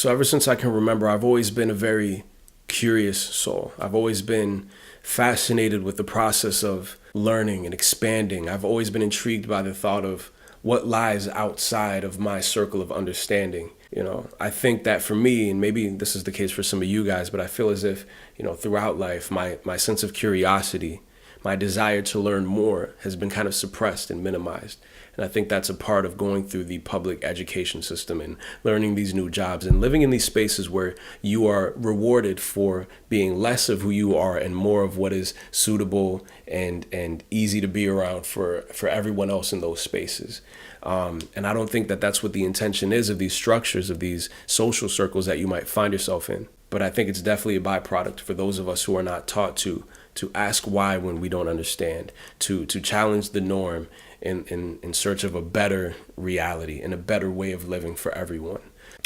So ever since I can remember, I've always been a very curious soul. I've always been fascinated with the process of learning and expanding. I've always been intrigued by the thought of what lies outside of my circle of understanding. I think that for me, and maybe this is the case for some of you guys, but I feel as if, throughout life, my sense of curiosity, my desire to learn more has been kind of suppressed and minimized. And I think that's a part of going through the public education system and learning these new jobs and living in these spaces where you are rewarded for being less of who you are and more of what is suitable and easy to be around for everyone else in those spaces. And I don't think that that's what the intention is of these structures, of these social circles that you might find yourself in. But I think it's definitely a byproduct for those of us who are not taught to ask why when we don't understand, to challenge the norm in search of a better reality and a better way of living for everyone.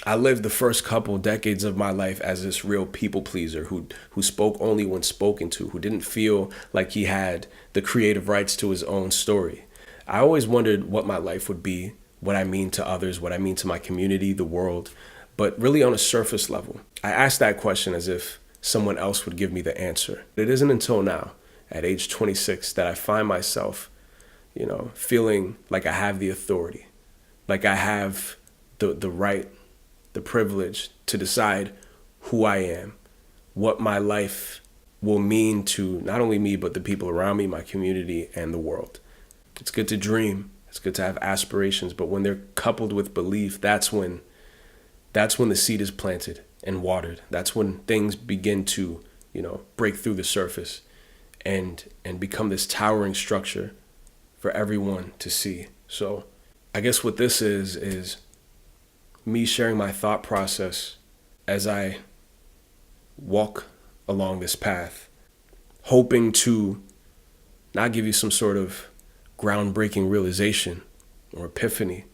I lived the first couple decades of my life as this real people pleaser who spoke only when spoken to, who didn't feel like he had the creative rights to his own story. I always wondered what my life would be, what I mean to others, what I mean to my community, the world, but really on a surface level. I asked that question as if someone else would give me the answer. It isn't until now, at age 26, that I find myself, feeling like I have the authority, like I have the right, the privilege to decide who I am, what my life will mean to not only me, but the people around me, my community, and the world. It's good to dream. It's good to have aspirations, but when they're coupled with belief, that's when the seed is planted and watered. That's when things begin to, break through the surface and become this towering structure for everyone to see. So I guess what this is me sharing my thought process as I walk along this path, hoping to not give you some sort of groundbreaking realization or epiphany,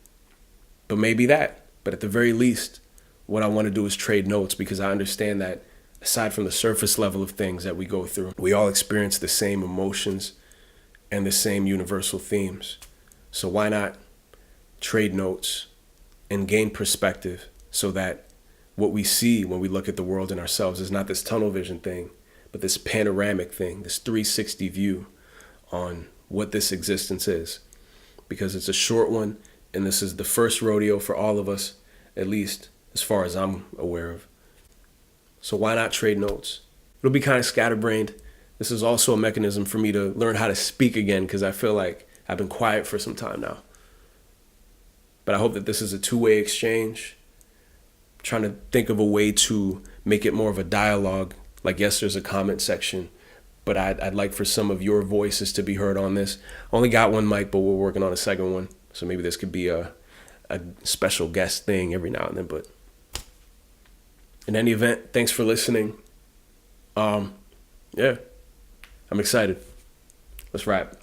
but maybe that. But at the very least, what I want to do is trade notes, because I understand that aside from the surface level of things that we go through, we all experience the same emotions and the same universal themes. So why not trade notes and gain perspective so that what we see when we look at the world and ourselves is not this tunnel vision thing, but this panoramic thing, this 360 view on what this existence is. Because it's a short one, and this is the first rodeo for all of us, at least as far as I'm aware of. So why not trade notes? It'll be kind of scatterbrained. This is also a mechanism for me to learn how to speak again, because I feel like I've been quiet for some time now. But I hope that this is a two-way exchange. I'm trying to think of a way to make it more of a dialogue. Like, yes, there's a comment section, but I'd like for some of your voices to be heard on this. Only got one mic, but we're working on a second one. So maybe this could be a special guest thing every now and then. But in any event, thanks for listening. Yeah, I'm excited. Let's wrap.